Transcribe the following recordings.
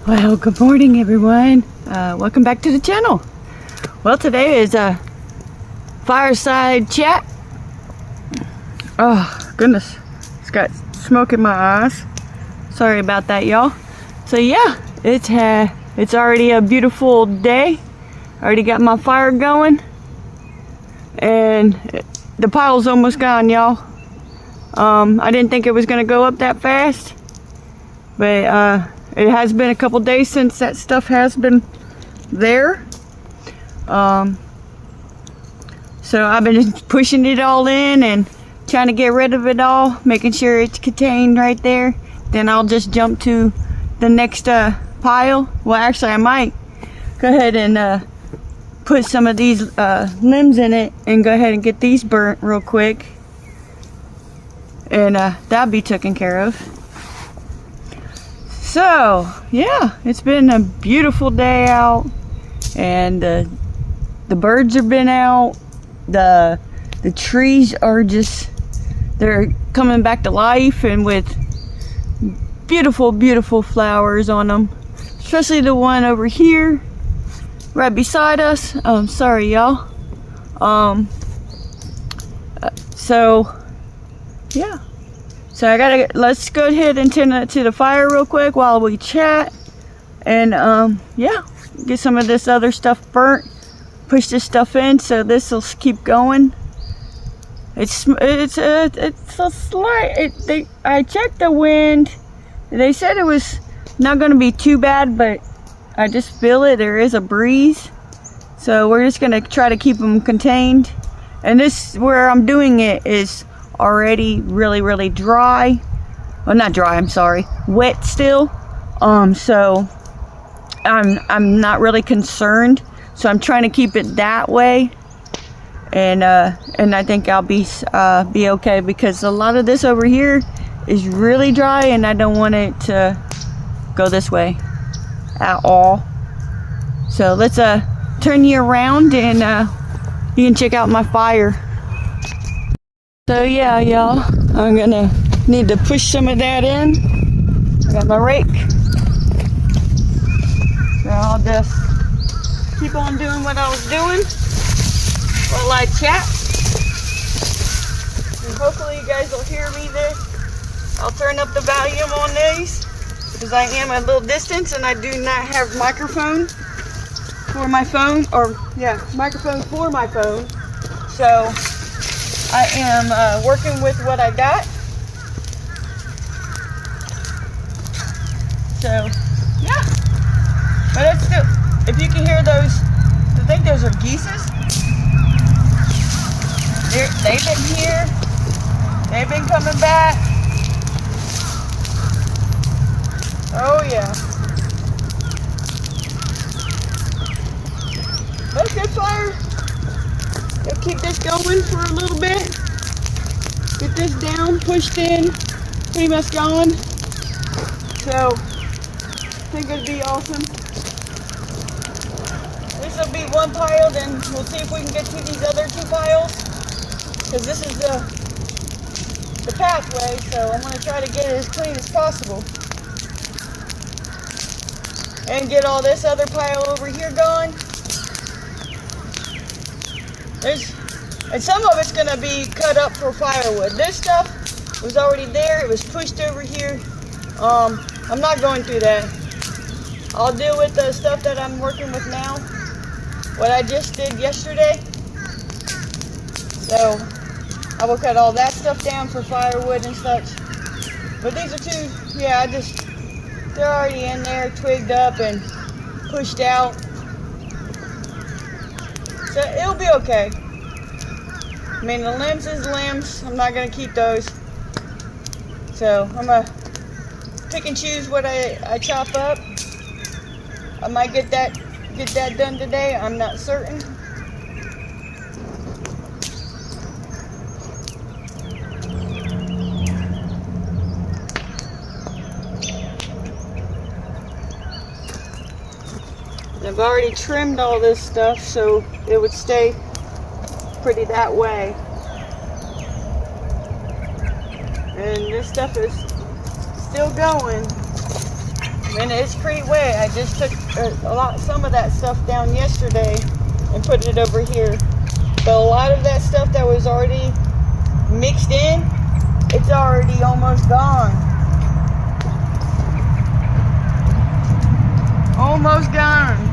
Well, good morning everyone. Welcome back to the channel. Well, today is a Fireside Chat. Oh goodness, it's got smoke in my eyes. Sorry about that, y'all. So yeah, it's already a beautiful day. Already got my fire going, and the pile's almost gone, y'all. I didn't think it was gonna go up that fast, but it has been a couple days since that stuff has been there. So I've been pushing it all in and trying to get rid of it all, making sure it's contained right there. Then I'll just jump to the next pile. Well, actually I might go ahead and put some of these limbs in it and go ahead and get these burnt real quick. And that'll be taken care of. So yeah, it's been a beautiful day out, and the birds have been out. The trees are they're coming back to life, and with beautiful flowers on them, especially the one over here right beside us. Sorry y'all. So yeah, so let's go ahead and tend to the fire real quick while we chat, and yeah, get some of this other stuff burnt, push this stuff in so this will keep going. It's a slight, I checked the wind. They said it was not going to be too bad, but I just feel it. There is a breeze, so we're just going to try to keep them contained. And this, where I'm doing it, is already really dry. Well, not dry, I'm sorry, wet still. So I'm not really concerned, so I'm trying to keep it that way, and I think I'll be okay, because a lot of this over here is really dry and I don't want it to go this way at all. So let's turn you around, and you can check out my fire. So yeah, y'all, I'm gonna need to push some of that in. I got my rake. So I'll just keep on doing what I was doing while I chat. And hopefully you guys will hear me there. I'll turn up the volume on these, because I am a little distance and I do not have microphone for my phone, or yeah, microphone for my phone. So I am working with what I got. So yeah, but it's still, if you can hear those, I think those are geeses. They've been here, they've been coming back. Oh yeah. That's good fire. We'll keep this going for a little bit. Get this down, pushed in, pretty much gone. So I think it'd be awesome. This will be one pile, then we'll see if we can get to these other two piles, because this is the pathway, so I'm going to try to get it as clean as possible. And get all this other pile over here going. And some of it's going to be cut up for firewood. This stuff was already there. It was pushed over here. I'm not going through that. I'll deal with the stuff that I'm working with now, what I just did yesterday. So I will cut all that stuff down for firewood and such. But these are two, yeah, they're already in there, twigged up and pushed out. So it'll be okay. I mean, the limbs is limbs. I'm not going to keep those. So I'm going to pick and choose what I chop up. I might get that done today. I'm not certain. I've already trimmed all this stuff, so it would stay pretty that way. And this stuff is still going. And it's pretty wet. I just took some of that stuff down yesterday and put it over here. But a lot of that stuff that was already mixed in, it's already almost gone. Almost gone.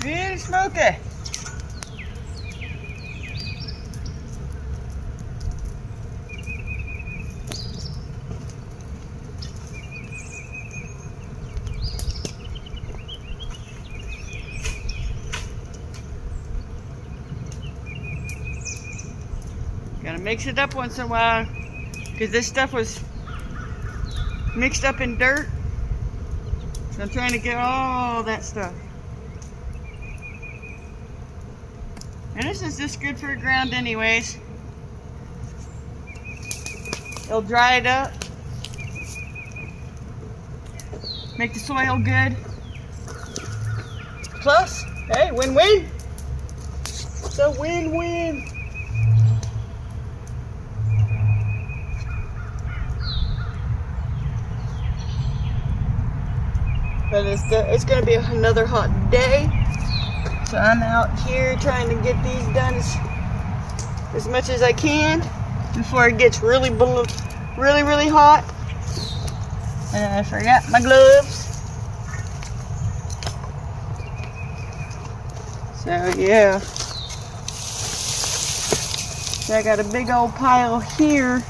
Really smoky. Gotta mix it up once in a while, because this stuff was mixed up in dirt. So I'm trying to get all that stuff. And this is just good for the ground anyways. It'll dry it up. Make the soil good. Plus, hey, win-win. It's a win-win. But it's going to be another hot day. So I'm out here trying to get these done as much as I can before it gets really hot. And I forgot my gloves. So yeah. So I got a big old pile here.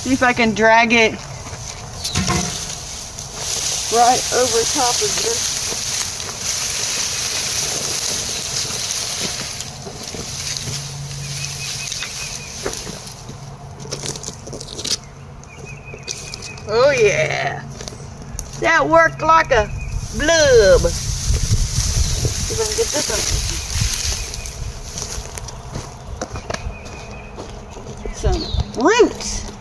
See if I can drag it right over top of this. Oh yeah, that worked like a blub. See if I can get this on. Some roots.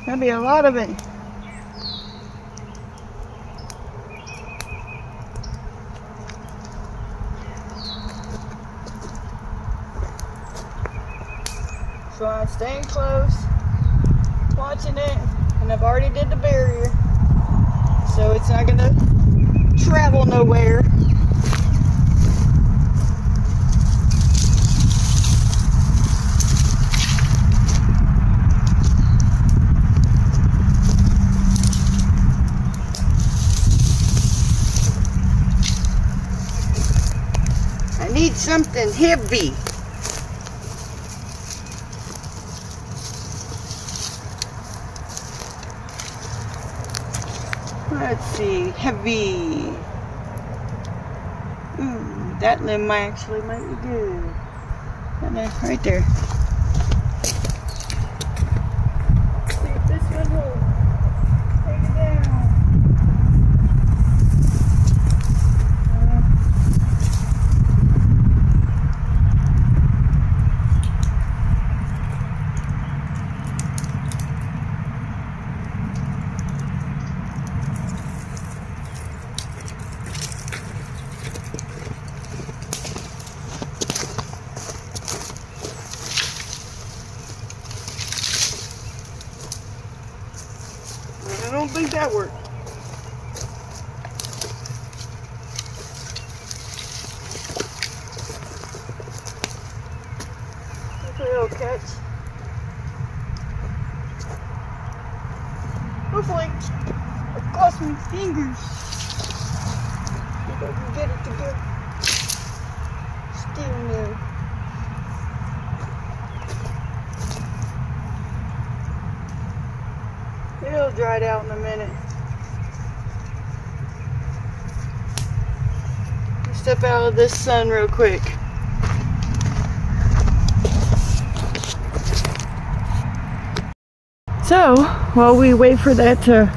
That'll be a lot of it. So I'm staying close, watching it. And I've already did the barrier, so it's not gonna travel nowhere. I need something heavy. Let's see, heavy. That limb might be good. Right there. See if this one will take it down. I don't think that worked. Hopefully it'll catch. Hopefully, I'll cross my fingers. See if I can get it to go. Still no. It'll dry it out in a minute. Step out of this sun real quick. So, while we wait for that to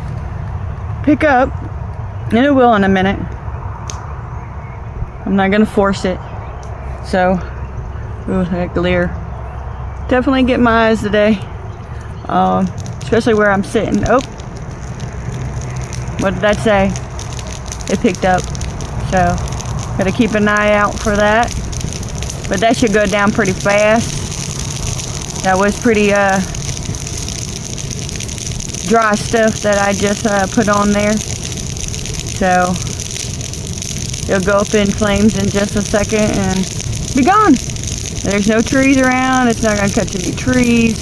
pick up, and it will in a minute. I'm not gonna force it. So, ooh, that glare. Definitely get my eyes today. Especially where I'm sitting. Oh, what did that say? It picked up. So, gotta keep an eye out for that. But that should go down pretty fast. That was pretty dry stuff that I just put on there. So, it'll go up in flames in just a second and be gone. There's no trees around. It's not gonna catch any trees.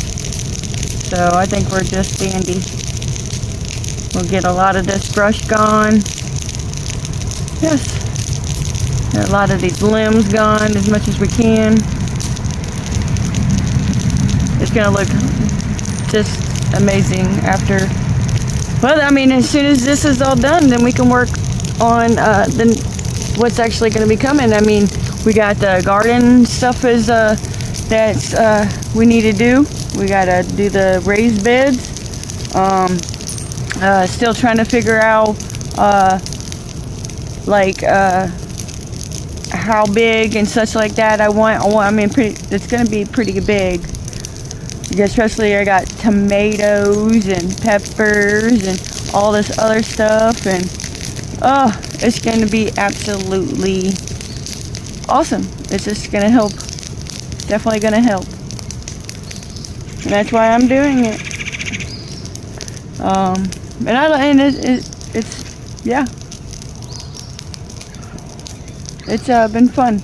So I think we're just dandy. We'll get a lot of this brush gone. Yes. Get a lot of these limbs gone as much as we can. It's gonna look just amazing after. Well, I mean, as soon as this is all done, then we can work on then what's actually going to be coming. I mean, we got the garden stuff is that's we need to do. We got to do the raised beds. Still trying to figure out like how big and such like that I want. I mean, it's going to be pretty big. Because especially I got tomatoes and peppers and all this other stuff, and oh, it's going to be absolutely awesome. It's just going to help. Definitely going to help. And that's why I'm doing it. And it's yeah. It's been fun.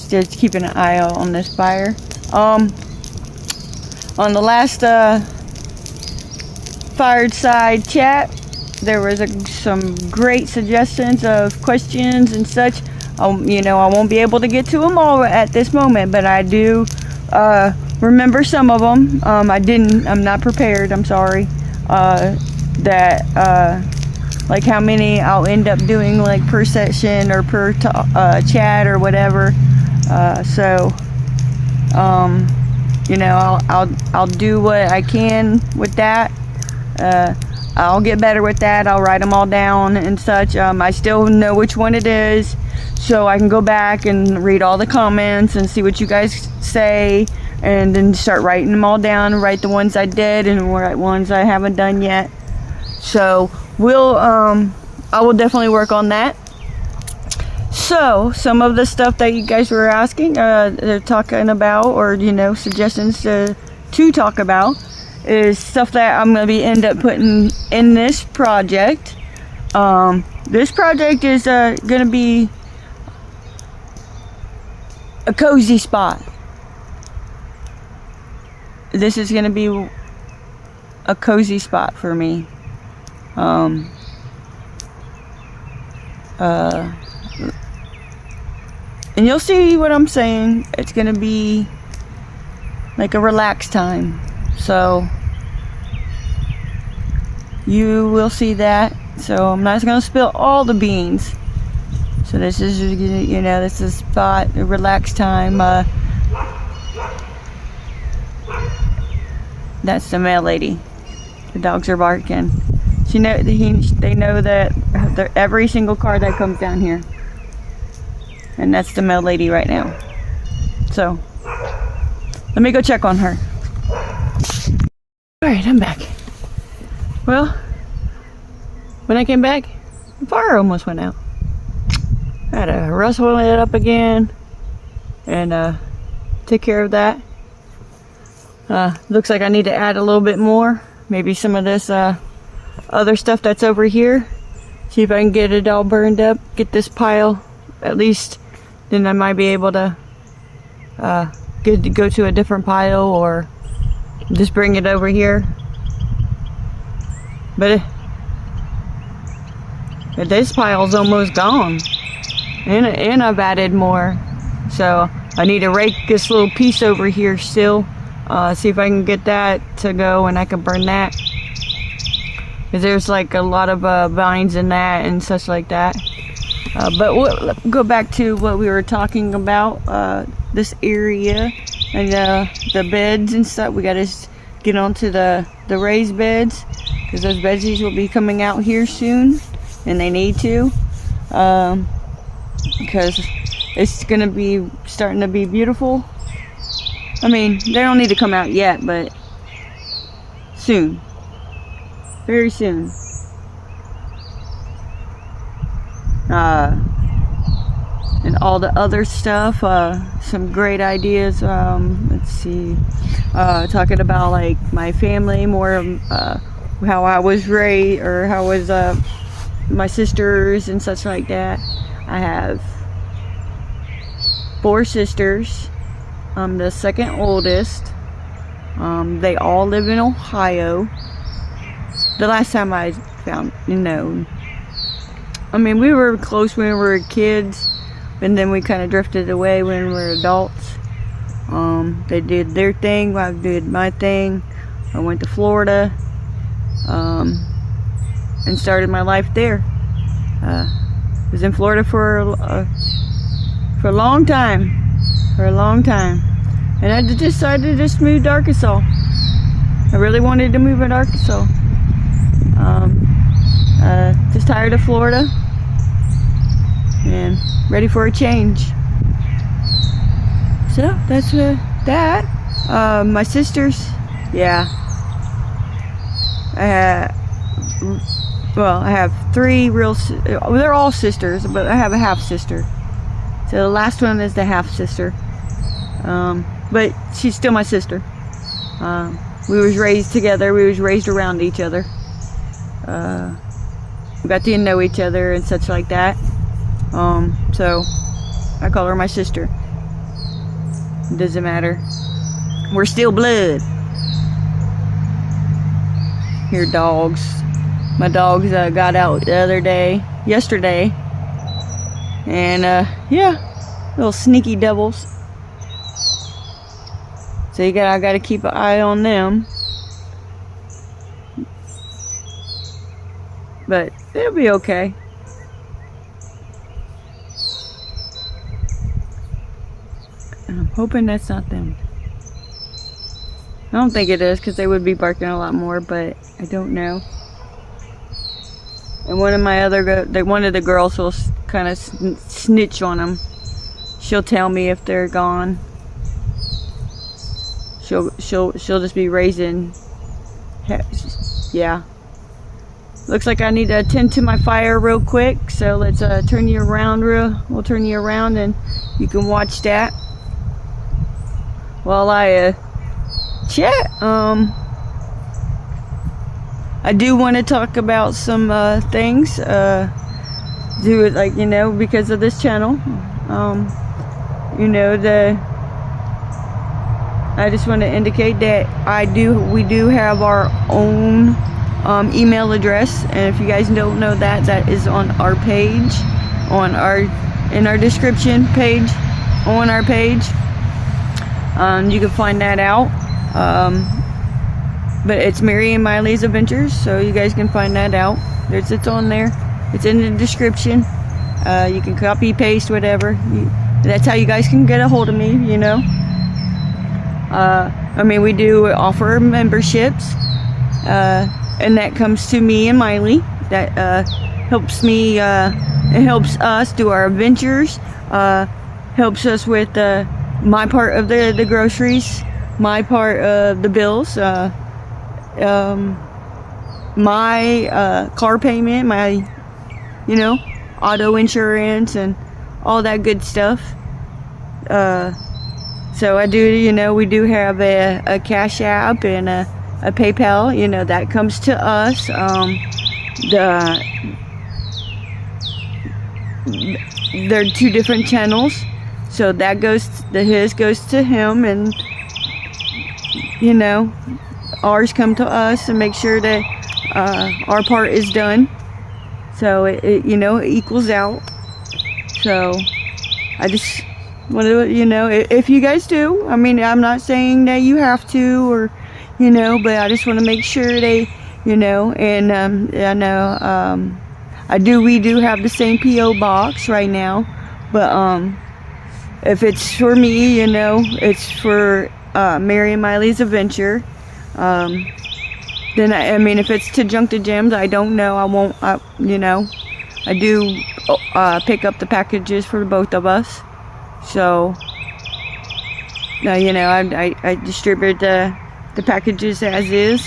Just keeping an eye out on this fire. On the last Fireside Chat, there was some great suggestions of questions and such. You know, I won't be able to get to them all at this moment, but I do remember some of them. I'm not prepared. I'm sorry. Like how many I'll end up doing, like per session or per chat or whatever. You know, I'll do what I can with that. I'll get better with that. I'll write them all down and such. I still know which one it is, so I can go back and read all the comments and see what you guys say, and then start writing them all down and write the ones I did and write ones I haven't done yet. So I will definitely work on that. So, some of the stuff that you guys were asking, they're talking about, or, you know, suggestions to talk about, is stuff that I'm going to end up putting in this project. This project is going to be a cozy spot. This is going to be a cozy spot for me. And you'll see what I'm saying. It's gonna be like a relaxed time. So you will see that. So I'm not gonna spill all the beans. So this is, you know, this is a spot, a relaxed time. That's the mail lady. The dogs are barking. They know that every single car that comes down here. And that's the mail lady right now. So, let me go check on her. Alright, I'm back. Well, when I came back, the fire almost went out. I had to rustle it up again and take care of that. Looks like I need to add a little bit more. Maybe some of this other stuff that's over here. See if I can get it all burned up. Get this pile at least. Then I might be able to go to a different pile or just bring it over here. But this pile's almost gone. And I've added more. So I need to rake this little piece over here still. See if I can get that to go and I can burn that. Because there's like a lot of vines in that and such like that. But we'll go back to what we were talking about, this area and the beds and stuff. We gotta get onto the raised beds, because those bedsies will be coming out here soon, and they need to. because it's gonna be starting to be beautiful. I mean, they don't need to come out yet, but soon, very soon. And all the other stuff, some great ideas. Let's see, talking about like my family, more how I was raised, or how was my sisters and such like that. I have 4 sisters. I'm the second oldest. They all live in Ohio. The last time I found, I mean, we were close when we were kids, and then we kind of drifted away when we were adults. They did their thing, I did my thing. I went to Florida, and started my life there. Was in Florida for a long time, and I decided to just move to Arkansas. I really wanted to move to Arkansas. Just tired of Florida and ready for a change. So that's that. My sisters, yeah. I have 3 real. They're all sisters, but I have a half sister. So the last one is the half sister, but she's still my sister. We was raised together. We was raised around each other. We got to know each other and such like that. So I call her my sister. It doesn't matter. We're still blood. Here, dogs. My dogs got out the other day, yesterday, and yeah, little sneaky devils. So I gotta keep an eye on them, but it'll be okay. I'm hoping that's not them. I don't think it is, because they would be barking a lot more, but I don't know. And one of the girls will kind of snitch on them. She'll tell me if they're gone. She'll just be raising. Yeah. Looks like I need to attend to my fire real quick. So let's turn you around. We'll turn you around, and you can watch that while I chat. I do want to talk about some things, do it like, because of this channel. I just want to indicate that we do have our own email address, and if you guys don't know that, that is on our page, in our description page, on our page. You can find that out. But it's Mary and Myleigh'S Adventures, so you guys can find that out. It's on there. It's in the description. You can copy, paste, whatever. That's how you guys can get a hold of me, I mean, we do offer memberships, and that comes to me and Myleigh. That helps me, it helps us do our adventures, helps us with my part of the groceries, my part of the bills, my car payment, my auto insurance, and all that good stuff. So I do, we do have a Cash App and a PayPal, that comes to us. They're 2 different channels, so that his goes to him, and ours come to us, and make sure that our part is done, so it equals out. So I just want to, if you guys do, I mean, I'm not saying that you have to, or but I just want to make sure they, and I know we do have the same PO box right now, but if it's for me, it's for Mary and Myleigh'S Adventure. Then I mean, if it's to Junk to Gems, I don't know. I won't. I do pick up the packages for both of us. So, you know, I distribute the packages as is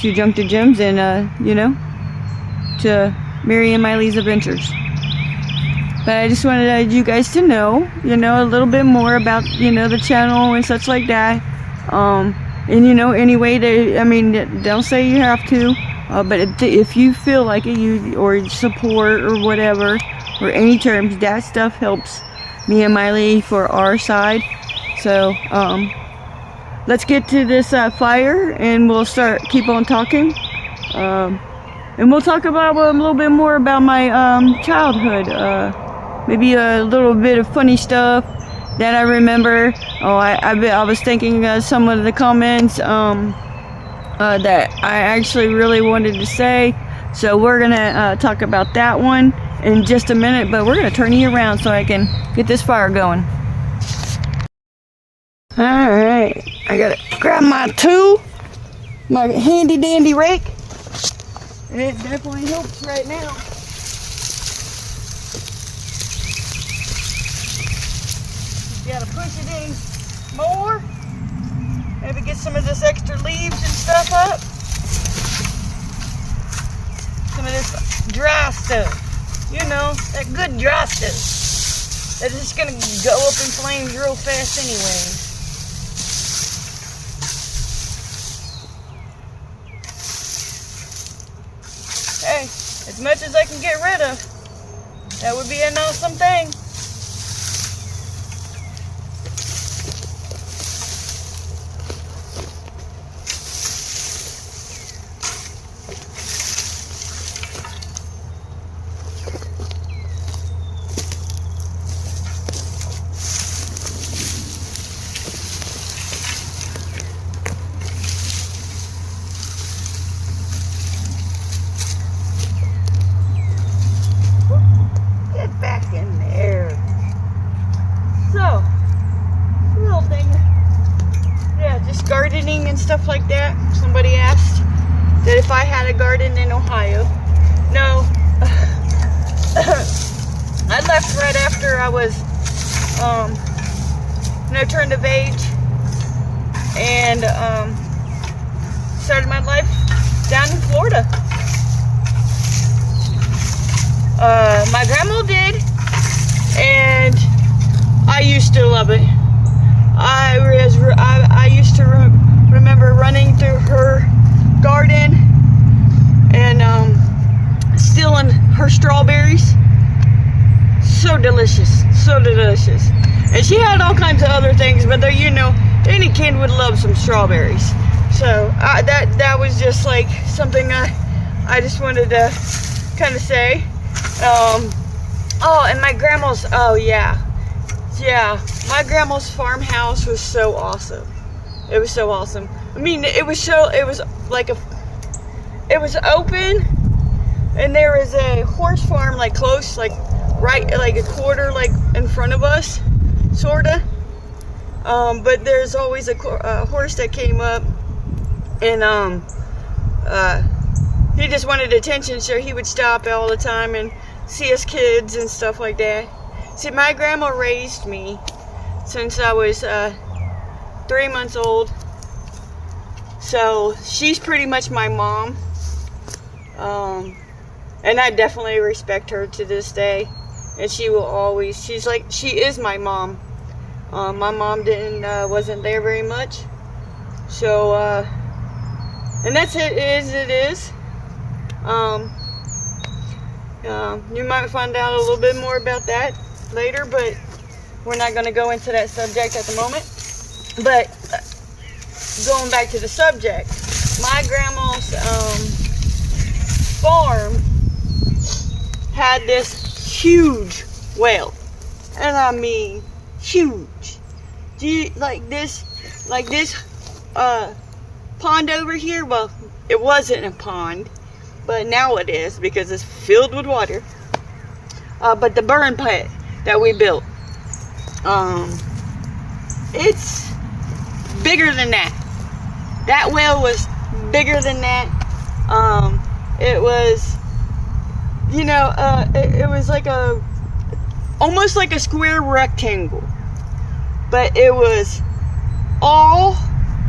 to Junk to Gems and, you know, to Mary and Myleigh'S Adventures. But I just wanted you guys to know, you know, a little bit more about, you know, the channel and such like that. And, you know, anyway, I mean, don't say you have to, but if you feel like it, or support or whatever, or any terms, that stuff helps me and Myleigh for our side. So, let's get to this fire, and we'll keep on talking. And we'll talk about a little bit more about my childhood. Maybe a little bit of funny stuff that I remember. Oh, I was thinking some of the comments that I actually really wanted to say. So we're gonna talk about that one in just a minute. But we're gonna turn you around so I can get this fire going. All right, I gotta grab my tool, my handy dandy rake. It definitely helps right now. You gotta push it in more. Maybe get some of this extra leaves and stuff up. Some of this dry stuff. You know, that good dry stuff. That's just gonna go up in flames real fast anyway. Hey, as much as I can get rid of, that would be an awesome thing. Gardening and stuff like that. Somebody asked that if I had a garden in Ohio. No. I left right after I was you know, turned of age, and started my life down in Florida. My grandma did, and I used to love it. I used to remember running through her garden and stealing her strawberries. So delicious, so delicious. And she had all kinds of other things, but there, you know, any kid would love some strawberries. So that was just like something I just wanted to kind of say. Oh, and my grandma's, oh yeah. Yeah, my grandma's farmhouse was so awesome. It was so awesome. I mean, it was open, and there was a horse farm like close, like right, like a quarter like in front of us, sorta. But there's always a horse that came up, and he just wanted attention, so he would stop all the time and see us kids and stuff like that. See, my grandma raised me since I was 3 months old, so she's pretty much my mom, and I definitely respect her to this day, and she will always, she is my mom. My mom wasn't there very much, so, and that's it is. You might find out a little bit more about that later, but we're not going to go into that subject at the moment. But going back to the subject, my grandma's farm had this huge well, and I mean huge. Do you like this pond over here? Well, it wasn't a pond, but now it is because it's filled with water. But the burn pit that we built, it's bigger than that. That well was bigger than that. It was you know, it was like almost like a square rectangle, but it was all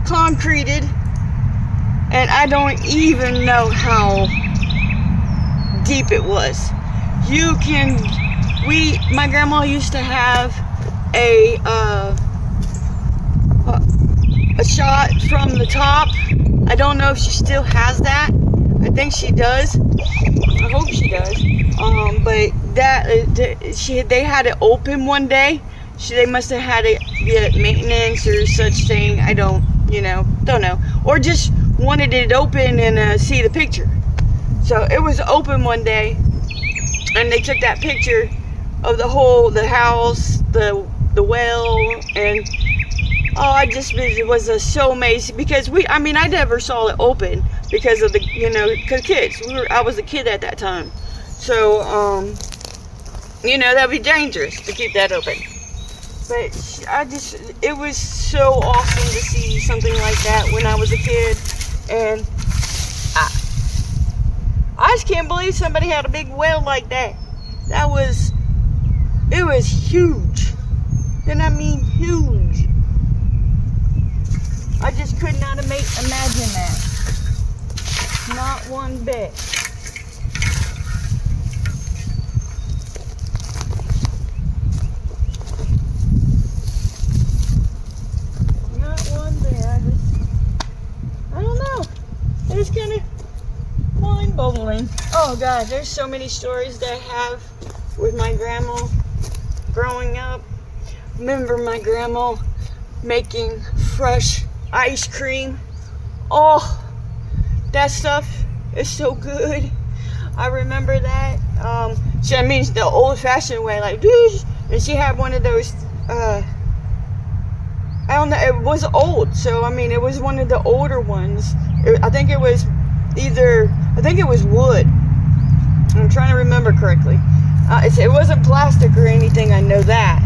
concreted, and I don't even know how deep it was. My grandma used to have a shot from the top. I don't know if she still has that. I think she does. I hope she does. But they had it open one day. They must have had it get maintenance or such thing. I don't know. Or just wanted it open and see the picture. So it was open one day, and they took that picture of the house, the well, and it was so amazing because I never saw it open because of because kids. I was a kid at that time, so that'd be dangerous to keep that open. But it was so awesome to see something like that when I was a kid, and I just can't believe somebody had a big well like that. It was huge. And I mean huge. I just could not imagine that. Not one bit. Not one bit. I don't know. It's kind of mind-boggling. Oh God, there's so many stories that I have with my grandma growing up. Remember my grandma making fresh ice cream. Oh, that stuff is so good. I remember that. The old-fashioned way, like, and she had one of those. I don't know. It was old, so it was one of the older ones. I think it was wood. I'm trying to remember correctly. It wasn't plastic or anything. I know that.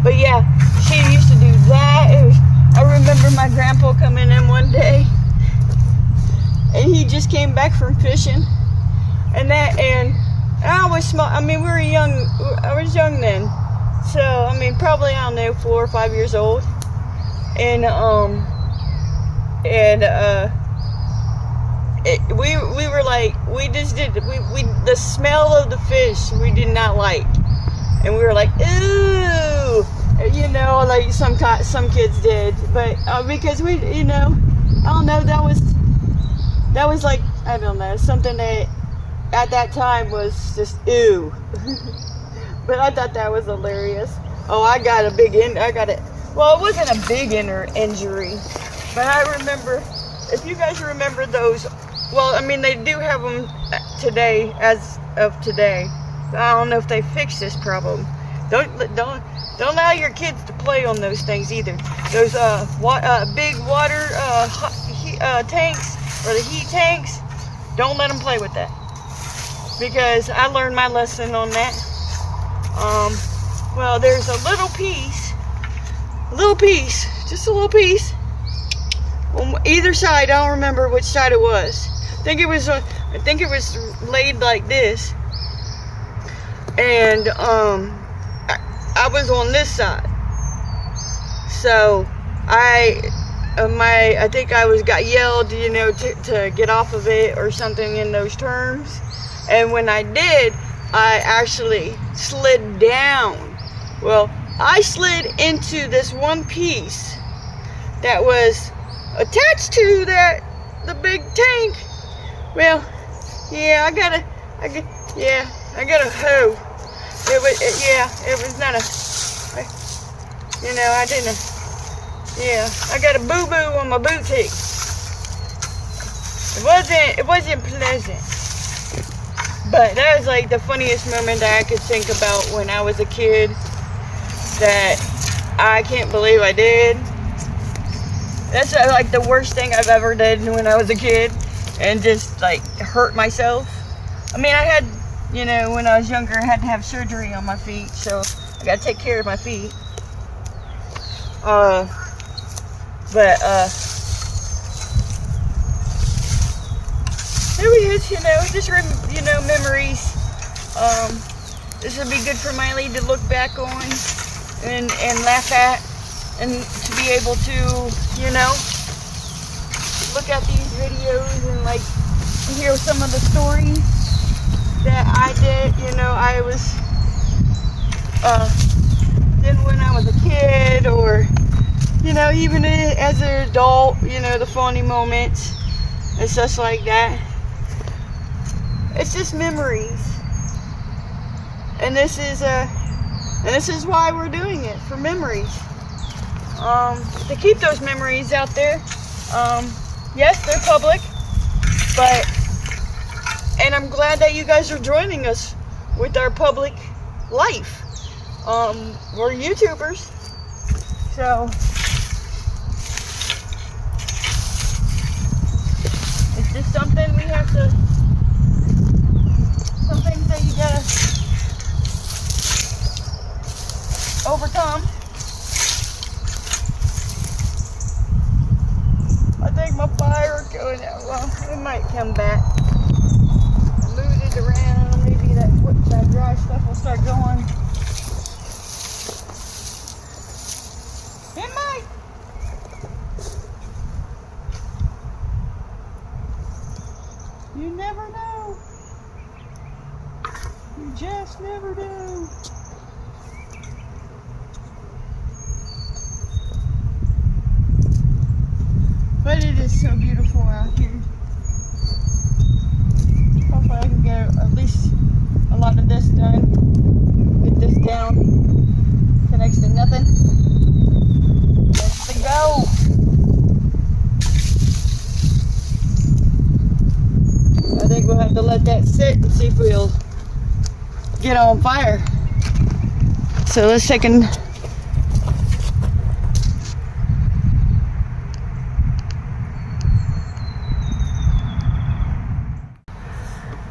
But yeah, she used to do that. I remember my grandpa coming in one day, and he just came back from fishing, and I was small. We were young. I was young then, so probably I don't know, 4 or 5 years old, and we were like, the smell of the fish we did not like, and we were like, ooh, like some kids did, but because I don't know, that was like, I don't know, something that at that time was just ew. But I thought that was hilarious. Oh, it wasn't a big injury, but I remember, if you guys remember those, they do have them today, as of today. I don't know if they fixed this problem. Don't allow your kids to play on those things either. Those big water tanks, or the heat tanks. Don't let them play with that, because I learned my lesson on that. There's a little piece, just a little piece on either side. I don't remember which side it was. I think it was laid like this, and I was on this side. So I think I got yelled, to get off of it or something in those terms. And when I did, I actually slid down. Well, I slid into this one piece that was attached to the big tank. Well, yeah, I got a hoe. It was not I got a boo-boo on my booty. It wasn't pleasant. But that was like the funniest moment that I could think about when I was a kid, that I can't believe I did. That's like the worst thing I've ever did when I was a kid, and just like hurt myself. I had, when I was younger, I had to have surgery on my feet, so I got to take care of my feet. There we it's, just, memories. This would be good for Myleigh to look back on and laugh at, and to be able to, look at these videos and like hear some of the stories that I did. I was did when I was a kid, or even as an adult. The funny moments and such like that. It's just memories, and this is why we're doing it, for memories. To keep those memories out there. Yes, they're public, and I'm glad that you guys are joining us with our public life. We're YouTubers, so it's just something we have to, some things that you gotta overcome. I think my fire is going out. Well, it might come back. I moved it around. Maybe that dry stuff will start going. It might. You never know. You just never do. But it is so beautiful out here. Hopefully I can get at least a lot of this done. Get this down to next to nothing. Let's go. I think we'll have to let that sit and see if we'll get on fire. So let's take an...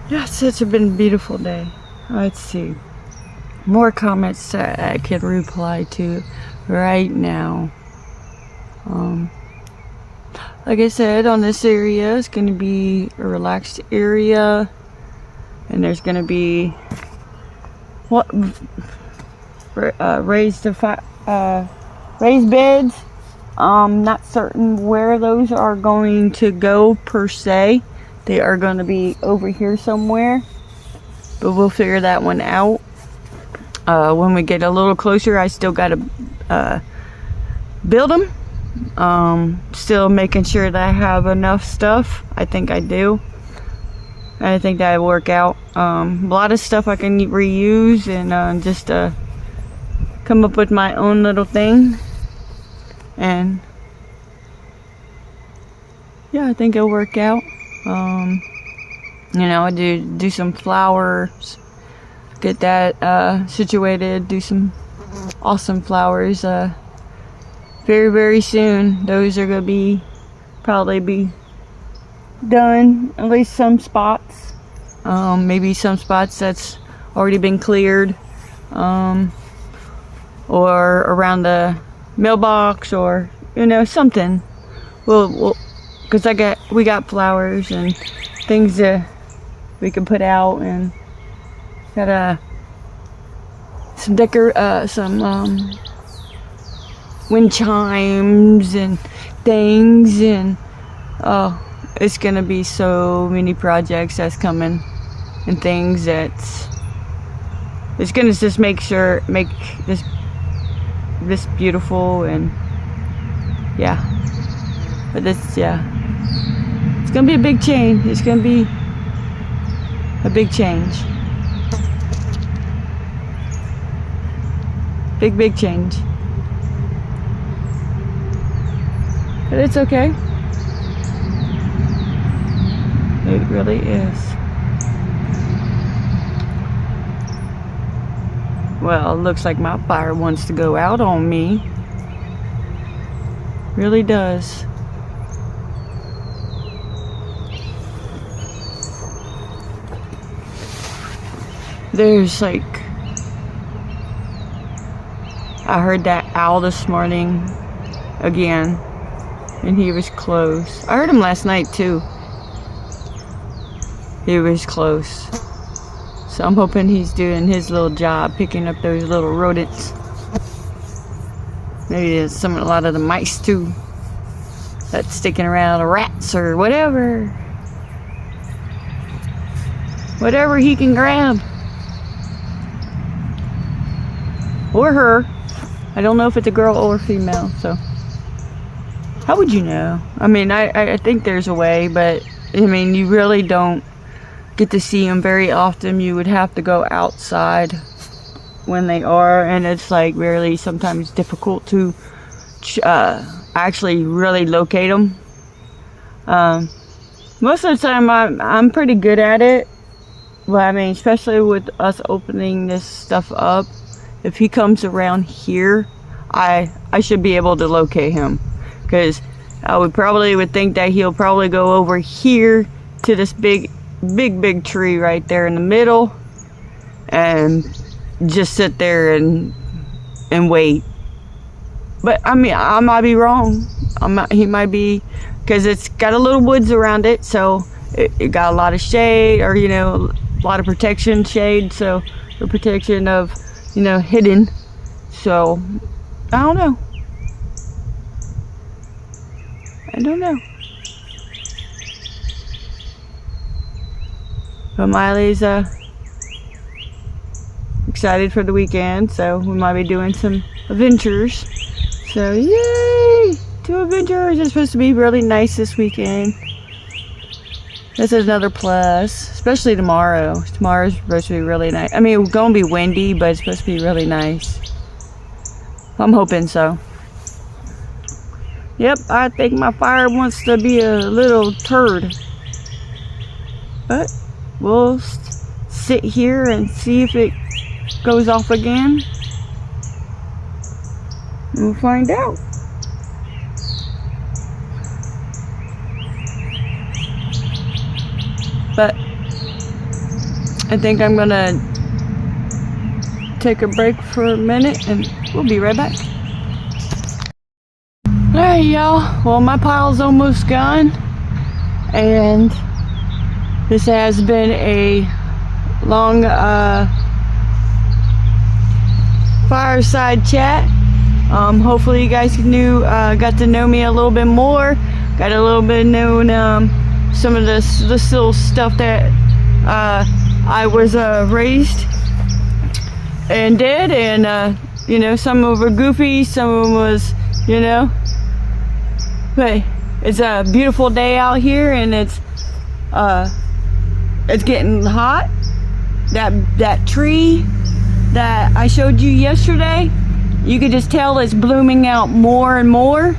Yeah, it's such a beautiful day. Let's see. More comments that I can reply to right now. Like I said, on this area, it's going to be a relaxed area. And there's going to be raised beds. Not certain where those are going to go per se. They are going to be over here somewhere, but we'll figure that one out when we get a little closer. I still got to build them. Still making sure that I have enough stuff. I think I do. I think that will work out. A lot of stuff I can reuse and just come up with my own little thing. And yeah, I think it'll work out. I do some flowers, get that situated, do some awesome flowers very, very soon. Those are gonna probably be done, at least some spots. Maybe some spots that's already been cleared, or around the mailbox, or something. We'll because we got flowers and things that we can put out, and got some wind chimes and things, and it's gonna be so many projects that's coming, and things it's gonna just make this beautiful. And yeah, but it's gonna be a big change. It's gonna be a big change. Big change. But it's okay. It really is. Well, it looks like my fire wants to go out on me. Really does. There's like, I heard that owl this morning again, and he was close. I heard him last night too. he was close. So I'm hoping he's doing his little job, picking up those little rodents. Maybe there's a lot of the mice too, that's sticking around, the rats or whatever. Whatever he can grab. Or her. I don't know if it's a girl or female, so. How would you know? I mean, I think there's a way, but I mean, you really don't get to see them very often. You would have to go outside when they are, and it's like really sometimes difficult to actually really locate them. Most of the time I'm pretty good at it, but I mean, especially with us opening this stuff up, if he comes around here, I should be able to locate him, because I would think that he'll probably go over here to this big tree right there in the middle and just sit there and wait. But I mean, I might be wrong. He might be, because it's got a little woods around it, so it got a lot of shade, or you know, a lot of protection shade, so the protection of, you know, hidden. So I don't know. But Myleigh's excited for the weekend, so we might be doing some adventures. So yay! 2 adventures. It's supposed to be really nice this weekend. This is another plus, especially tomorrow. Tomorrow's supposed to be really nice. I mean, it's gonna be windy, but it's supposed to be really nice. I'm hoping so. Yep, I think my fire wants to be a little turd. But we'll sit here and see if it goes off again. And we'll find out. But I think I'm gonna take a break for a minute and we'll be right back. Alright, y'all. Well, my pile's almost gone, and this has been a long fireside chat. Hopefully you guys got to know me a little bit more, got a little bit known some of this little stuff that I was raised and did, and you know, some of them were goofy, some of them was, you know. But it's a beautiful day out here, and it's getting hot. That tree that I showed you yesterday, you could just tell it's blooming out more and more.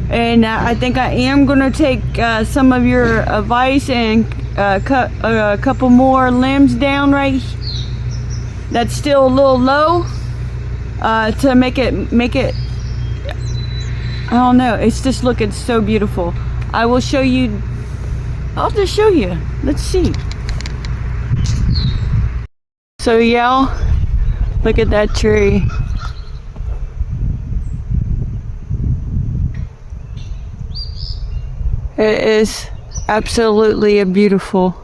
And I think I am gonna take some of your advice and cut a couple more limbs down right. That's still a little low, to make it. I don't know. It's just looking so beautiful. I will show you. I'll just show you. Let's see. So y'all, look at that tree. It is absolutely beautiful.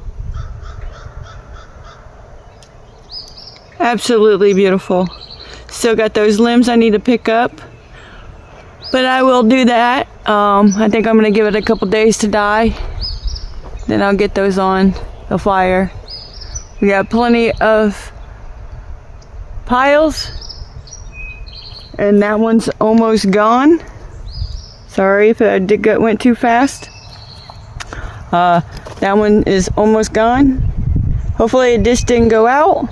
Absolutely beautiful. Still got those limbs I need to pick up, but I will do that. I think I'm gonna give it a couple days to die, then I'll get those on the fire. We got plenty of piles, and that one's almost gone. Sorry if I went too fast. That one is almost gone. Hopefully it just didn't go out.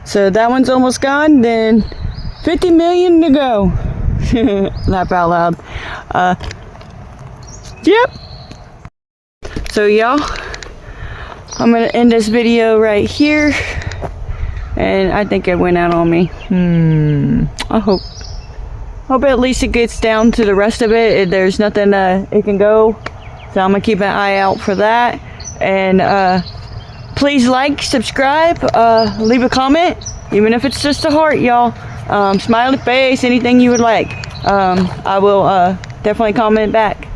So that one's almost gone. Then 50 million to go. Laugh out loud. Yep. So y'all, I'm gonna end this video right here. And I think it went out on me. I hope at least it gets down to the rest of it. There's nothing it can go. So I'm gonna keep an eye out for that. And please like, subscribe, leave a comment, even if it's just a heart, y'all. Smiley face, anything you would like. I will definitely comment back.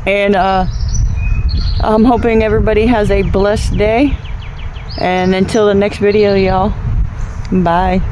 And I'm hoping everybody has a blessed day. And until the next video, y'all, bye.